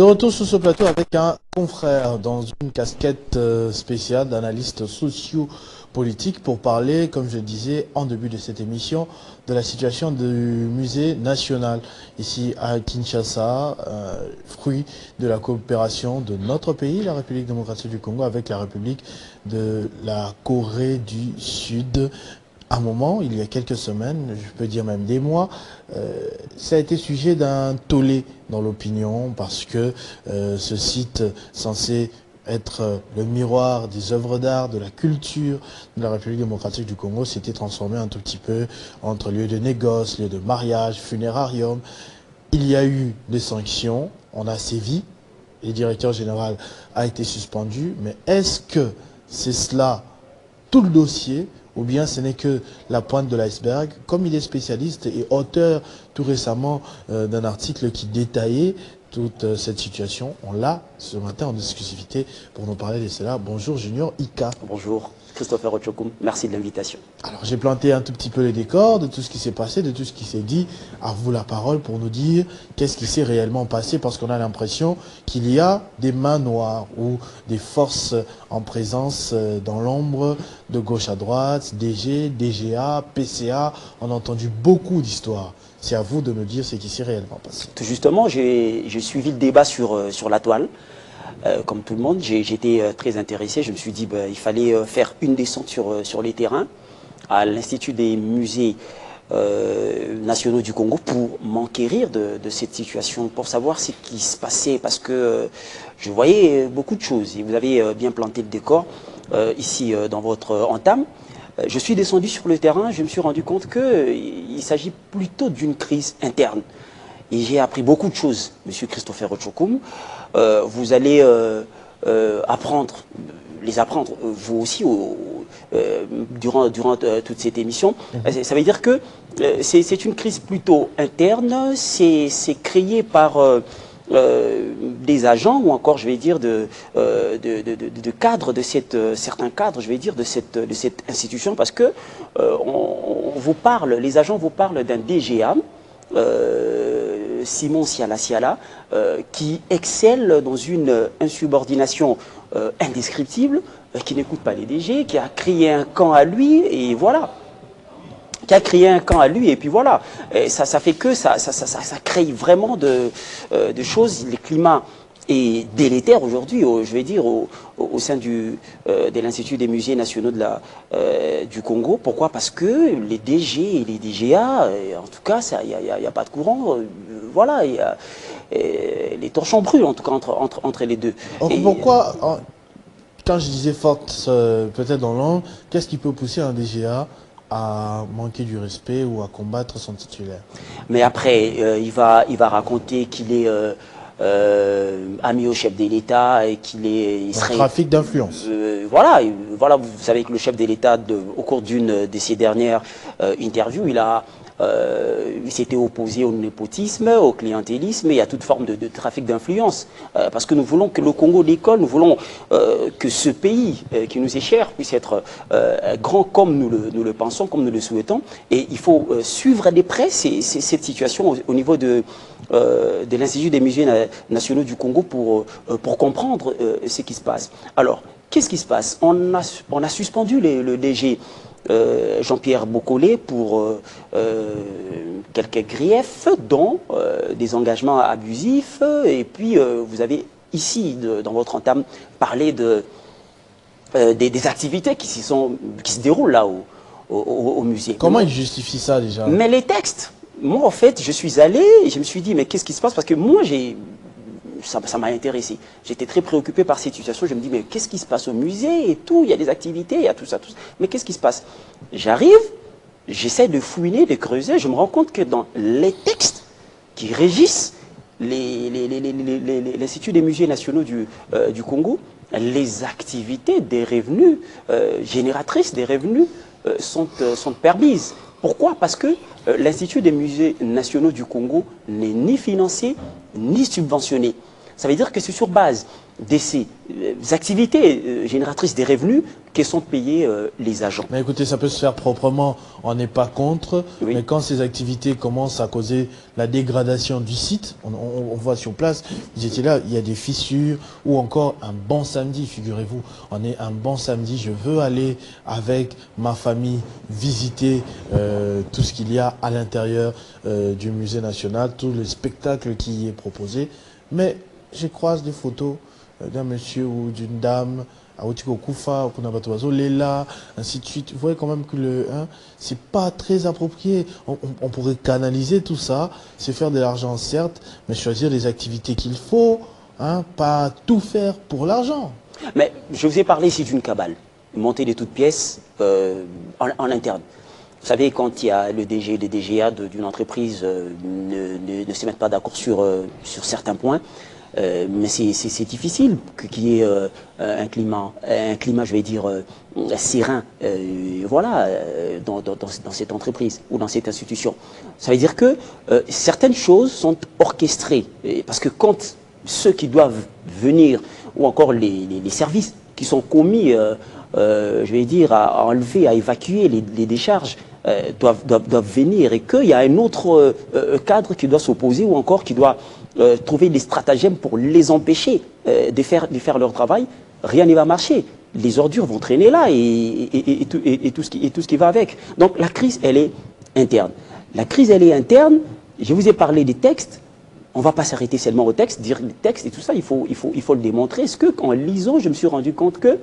De retour sur ce plateau avec un confrère dans une casquette spéciale d'analyste socio-politique pour parler, comme je le disais en début de cette émission, de la situation du musée national ici à Kinshasa, fruit de la coopération de notre pays, la République démocratique du Congo, avec la République de la Corée du Sud. À un moment, il y a quelques semaines, je peux dire même des mois, ça a été sujet d'un tollé dans l'opinion parce que ce site censé être le miroir des œuvres d'art, de la culture de la République démocratique du Congo s'était transformé un tout petit peu entre lieu de négoce, lieu de mariage, funérarium. Il y a eu des sanctions, on a sévi, le directeur général a été suspendu, mais est-ce que c'est cela tout le dossier ou bien ce n'est que la pointe de l'iceberg? Comme il est spécialiste et auteur tout récemment d'un article qui détaillait toute cette situation, on l'a ce matin en exclusivité pour nous parler de cela. Bonjour Junior Ika. Bonjour Christopher Ochokoum, merci de l'invitation. Alors j'ai planté un tout petit peu les décors de tout ce qui s'est passé, de tout ce qui s'est dit. À vous la parole pour nous dire qu'est-ce qui s'est réellement passé, parce qu'on a l'impression qu'il y a des mains noires ou des forces en présence dans l'ombre de gauche à droite, DG, DGA, PCA. On a entendu beaucoup d'histoires. C'est à vous de nous dire ce qui s'est réellement passé. Tout justement, j'ai suivi le débat sur la toile. Comme tout le monde, j'étais très intéressé. Je me suis dit il fallait faire une descente sur les terrains à l'Institut des musées nationaux du Congo pour m'enquérir de cette situation, pour savoir ce qui se passait, parce que je voyais beaucoup de choses. Et vous avez bien planté le décor ici dans votre entame. Je suis descendu sur le terrain, je me suis rendu compte qu'il s'agit plutôt d'une crise interne. Et j'ai appris beaucoup de choses, Monsieur Christopher Ochokoum. Vous allez apprendre, vous aussi, durant toute cette émission. Ça veut dire que c'est une crise plutôt interne, c'est créé par des agents, ou encore, je vais dire, de cadres, certains cadres, je vais dire, de cette institution, parce que les agents vous parlent d'un DGA, Simon Siala, qui excelle dans une insubordination indescriptible, qui n'écoute pas les DG, qui a créé un camp à lui, et voilà. Et puis voilà. Et ça fait que ça crée vraiment de choses. Le climat est délétère aujourd'hui, je vais dire, au sein de l'Institut des musées nationaux du Congo. Pourquoi? Parce que les DG et les DGA, en tout cas, il n'y a pas de courant. Voilà, les torchons brûlent, en tout cas, entre les deux. Pourquoi, quand je disais forte, peut-être dans l'ombre, qu'est-ce qui peut pousser un DGA à manquer du respect ou à combattre son titulaire? Mais après, il va raconter qu'il est ami au chef de l'État et qu'il serait... trafic d'influence. Voilà, vous savez que le chef de l'État, au cours d'une de ses dernières interviews, il s'était opposé au népotisme, au clientélisme et à toute forme de trafic d'influence. Parce que nous voulons que le Congo décolle, nous voulons que ce pays qui nous est cher puisse être grand comme nous le pensons, comme nous le souhaitons. Et il faut suivre de près cette situation au niveau de l'Institut des musées nationaux du Congo pour comprendre ce qui se passe. Alors, qu'est-ce qui se passe? On a suspendu le DG Jean-Pierre Bokolé pour quelques griefs, dont des engagements abusifs. Et puis, vous avez ici, dans votre entame, parlé des activités qui se déroulent là au musée. Comment il justifie ça déjà? Mais les textes, moi en fait, je suis allé et je me suis dit, mais qu'est-ce qui se passe? Parce que moi, ça m'a intéressé. J'étais très préoccupé par cette situation. Je me dis, mais qu'est-ce qui se passe au musée et tout? Il y a des activités, il y a tout ça, tout ça. Mais qu'est-ce qui se passe? J'arrive, j'essaie de fouiner, de creuser. Je me rends compte que dans les textes qui régissent l'Institut des musées nationaux du Congo, les activités des revenus, génératrices des revenus, sont permises. Pourquoi? Parce que l'Institut des musées nationaux du Congo n'est ni financé, ni subventionné. Ça veut dire que c'est sur base de ces activités génératrices des revenus que sont payés les agents. Mais écoutez, ça peut se faire proprement, on n'est pas contre, Oui. mais quand ces activités commencent à causer la dégradation du site, on voit sur place, vous étiez là, il y a des fissures, ou encore un bon samedi, figurez-vous, on est un bon samedi, je veux aller avec ma famille visiter tout ce qu'il y a à l'intérieur du musée national, tout le spectacle qui y est proposé, mais je croise des photos d'un monsieur ou d'une dame, Aotiko Kufa, Kunabatoazo, Lela, ainsi de suite. Vous voyez quand même que c'est pas très approprié. On pourrait canaliser tout ça, c'est faire de l'argent certes, mais choisir les activités qu'il faut, pas tout faire pour l'argent. Mais je vous ai parlé ici d'une cabale, montée de toutes pièces en interne. Vous savez, quand il y a le DG et le DGA d'une entreprise ne se mettent pas d'accord sur certains points, mais c'est difficile qu'il y ait un climat, je vais dire, serein, voilà, dans cette entreprise ou dans cette institution. Ça veut dire que certaines choses sont orchestrées, parce que quand ceux qui doivent venir, ou encore les services qui sont commis, je vais dire, à enlever, à évacuer les décharges, doivent venir, et qu'il y a un autre cadre qui doit s'opposer, ou encore qui doit trouver des stratagèmes pour les empêcher de faire leur travail, rien ne va marcher. Les ordures vont traîner là et tout ce qui va avec. Donc la crise, elle est interne. La crise, elle est interne. Je vous ai parlé des textes. On ne va pas s'arrêter seulement au texte, dire les textes et tout ça, il faut le démontrer. Est-ce qu'en lisant, je me suis rendu compte que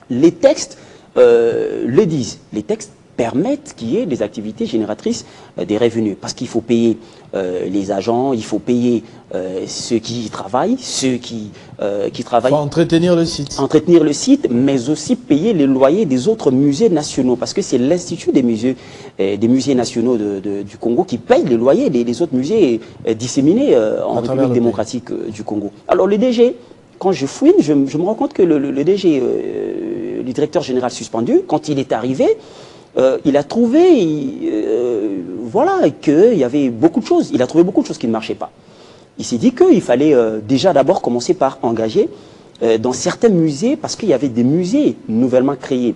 les textes le disent. Les textes permettent qu'il y ait des activités génératrices des revenus. Parce qu'il faut payer les agents, il faut payer ceux qui travaillent, travaillent. Il faut entretenir le site. Entretenir le site, mais aussi payer les loyers des autres musées nationaux. Parce que c'est l'Institut des musées nationaux du Congo qui paye les loyers des autres musées disséminés en République démocratique du Congo. Alors le DG, quand je fouine, je me rends compte que le DG, le directeur général suspendu, quand il est arrivé, il a trouvé, voilà, qu'il y avait beaucoup de choses. Il a trouvé beaucoup de choses qui ne marchaient pas. Il s'est dit qu'il fallait déjà d'abord commencer par engager dans certains musées, parce qu'il y avait des musées nouvellement créés,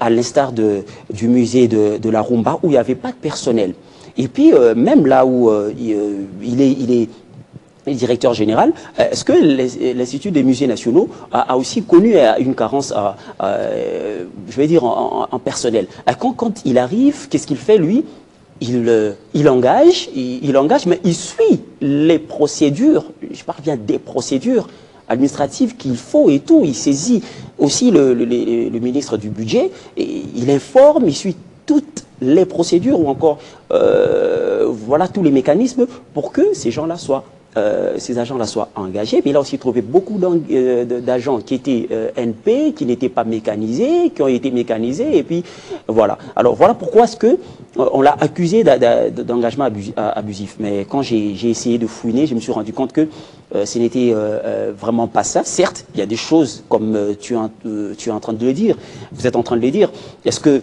à l'instar du musée de la Rumba, où il n'y avait pas de personnel. Et puis, même là où il est directeur général, est-ce que l'Institut des musées nationaux a aussi connu une carence, je vais dire, en personnel? Quand il arrive, qu'est-ce qu'il fait, lui? Il engage, mais il suit les procédures, je parle bien des procédures administratives qu'il faut et tout. Il saisit aussi le ministre du budget, et il informe, il suit toutes les procédures, ou encore voilà, tous les mécanismes pour que ces gens-là ces agents-là soient engagés. Mais il a aussi trouvé beaucoup d'agents qui étaient NP, qui n'étaient pas mécanisés, qui ont été mécanisés, et puis voilà. Alors voilà pourquoi est-ce que on l'a accusé d'engagement abusif. Mais quand j'ai essayé de fouiner, je me suis rendu compte que ce n'était vraiment pas ça. Certes, il y a des choses, comme tu es en train de le dire, vous êtes en train de le dire. Est-ce que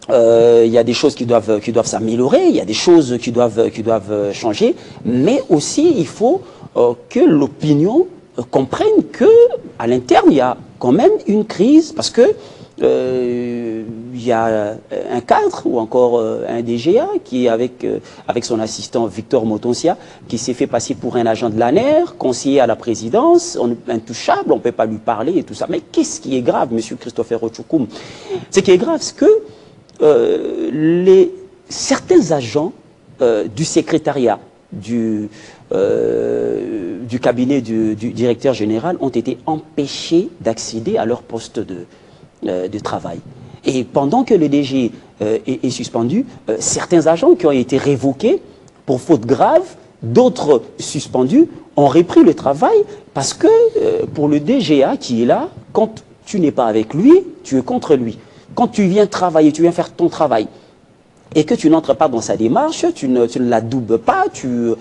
il y a des choses qui doivent s'améliorer, il y a des choses qui doivent changer, mais aussi il faut que l'opinion comprenne que à l'interne il y a quand même une crise, parce que il y a un cadre, ou encore un DGA qui est avec son assistant Victor Motonsia, qui s'est fait passer pour un agent de l'ANER, conseiller à la présidence, intouchable, on ne peut pas lui parler et tout ça. Mais qu'est-ce qui est grave, monsieur Christopher Rochoukoum? Ce qui est grave, c'est que certains agents du secrétariat du cabinet du directeur général ont été empêchés d'accéder à leur poste de travail. Et pendant que le DG est suspendu, certains agents qui ont été révoqués pour faute grave, d'autres suspendus, ont repris le travail, parce que pour le DGA qui est là, quand tu n'es pas avec lui, tu es contre lui. Quand tu viens travailler, tu viens faire ton travail, et que tu n'entres pas dans sa démarche, tu ne l'adoubes pas, tu ne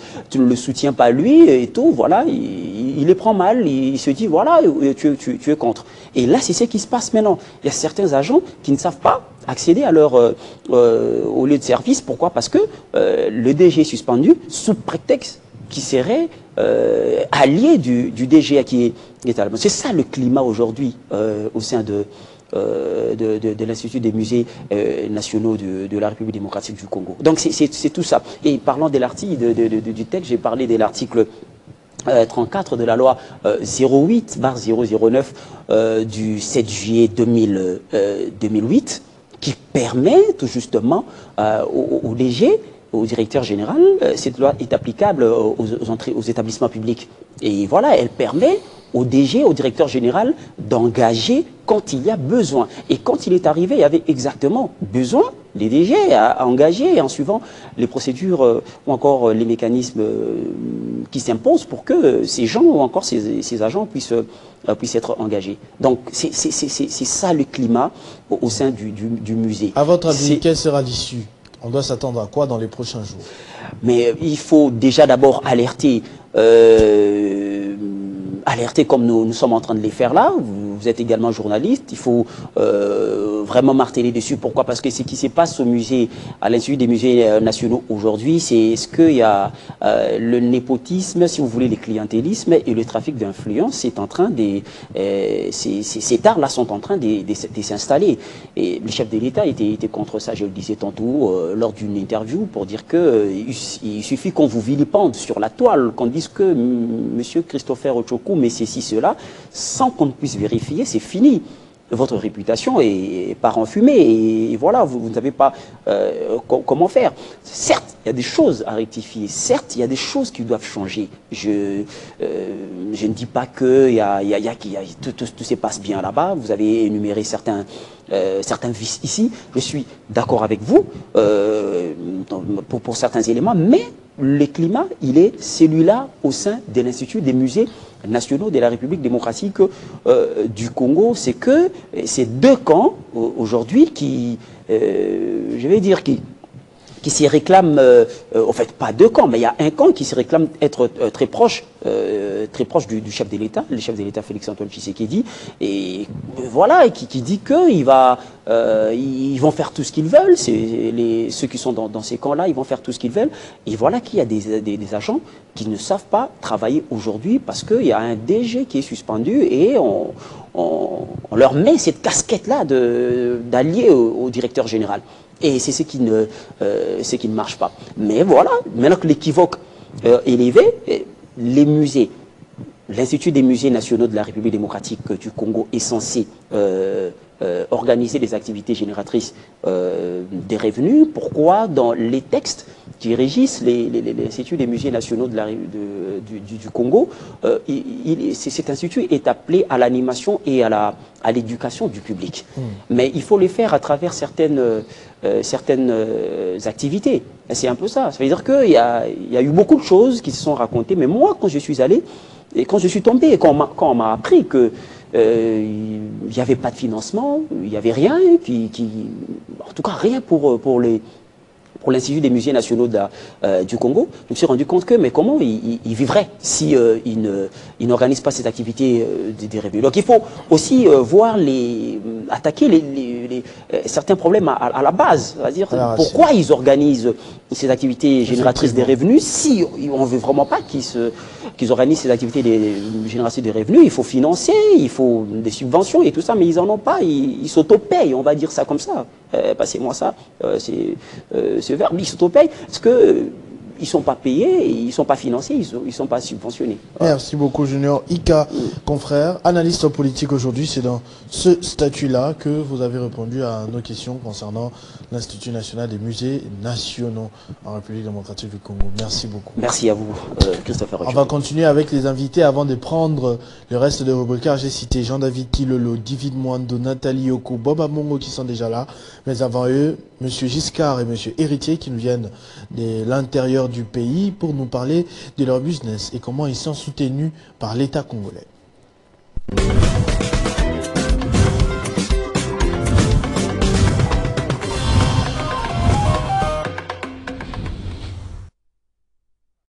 le soutiens pas lui et tout, voilà, il les prend mal, il se dit, voilà, tu es contre. Et là, c'est ce qui se passe maintenant. Il y a certains agents qui ne savent pas accéder à au lieu de service. Pourquoi? Parce que le DG est suspendu sous prétexte qu'il serait allié du DGA qui est à la base. C'est ça le climat aujourd'hui au sein de l'Institut des musées nationaux de la République démocratique du Congo. Donc c'est tout ça. Et parlant de l'article du texte, j'ai parlé de l'article 34 de la loi 08/009 du 7 juillet 2008 qui permet tout justement au DG, au directeur général, cette loi est applicable aux établissements publics. Et voilà, elle permet au DG, au directeur général, d'engager quand il y a besoin. Et quand il est arrivé, il y avait exactement besoin, les DG à engager en suivant les procédures ou encore les mécanismes qui s'imposent pour que ces gens ou encore ces agents puissent être engagés. Donc c'est ça le climat au sein du musée. À votre avis, quelle sera l'issue? On doit s'attendre à quoi dans les prochains jours? Mais il faut déjà d'abord alerter, comme nous sommes en train de les faire là. Vous êtes également journaliste. Il faut vraiment marteler dessus. Pourquoi? Parce que ce qui se passe au musée, à l'Institut des musées nationaux aujourd'hui, c'est ce qu'il y a le népotisme, si vous voulez, le clientélisme et le trafic d'influence est en train de... ces tares-là sont en train de s'installer. Et le chef de l'État était contre ça, je le disais tantôt, lors d'une interview, pour dire qu'il suffit qu'on vous vilipende sur la toile, qu'on dise que M. Christopher Ochoku met ceci, cela, sans qu'on ne puisse vérifier, c'est fini. Votre réputation part en fumée et voilà, vous ne savez pas comment faire. Certes, il y a des choses à rectifier. Certes, il y a des choses qui doivent changer. Je ne dis pas que tout se passe bien là-bas. Vous avez énuméré certains vices ici. Je suis d'accord avec vous pour certains éléments, mais le climat, il est celui-là au sein de l'Institut des musées nationaux de la République démocratique du Congo. C'est que ces deux camps aujourd'hui qui, je vais dire, qui se réclament, en fait pas deux camps, mais il y a un camp qui se réclame être très proche du chef de l'État, le chef de l'État Félix-Antoine Tshisekedi, et voilà, qui dit qu'ils vont faire tout ce qu'ils veulent, ceux qui sont dans ces camps-là, ils vont faire tout ce qu'ils veulent, et voilà qu'il y a des agents qui ne savent pas travailler aujourd'hui parce qu'il y a un DG qui est suspendu et on leur met cette casquette-là d'allié au directeur général. Et c'est ce qui ne marche pas. Mais voilà, maintenant que l'équivoque est élevé, les musées, l'Institut des musées nationaux de la République démocratique du Congo est censé organiser des activités génératrices des revenus. Pourquoi dans les textes qui régissent l'Institut des musées nationaux du Congo, cet institut est appelé à l'animation et à l'éducation du public. Mais il faut les faire à travers certaines activités. C'est un peu ça. Ça veut dire qu'il y a eu beaucoup de choses qui se sont racontées. Mais moi, quand je suis allé, et quand je suis tombé, et quand on m'a appris que il n'y avait pas de financement, il n'y avait rien, en tout cas rien pour l'Institut des musées nationaux du Congo, je me suis rendu compte que, mais comment ils vivraient si ils n'organisent pas cette activité des revenus. Donc il faut aussi attaquer certains problèmes à la base, c'est-à-dire pourquoi ils organisent ces activités génératrices des revenus. Si on ne veut vraiment pas qu'ils organisent ces activités génératrices des revenus, il faut financer, il faut des subventions et tout ça, mais ils n'en ont pas, ils s'auto-payent, on va dire ça comme ça. Passez-moi ça, ce verbe, ils s'auto-payent parce que ils ne sont pas payés, ils ne sont pas financés, ils ne sont pas subventionnés. Merci beaucoup Junior. Ika, confrère, analyste politique aujourd'hui, c'est dans ce statut-là que vous avez répondu à nos questions concernant l'Institut national des musées nationaux en République démocratique du Congo. Merci beaucoup. Merci à vous, Christopher. On va continuer avec les invités avant de prendre le reste des rubriques. J'ai cité Jean-David Kilolo, David Mwando, Nathalie Yoko, Bob Amongo qui sont déjà là. Mais avant eux, M. Giscard et M. Héritier qui nous viennent de l'intérieur du pays pour nous parler de leur business et comment ils sont soutenus par l'État congolais.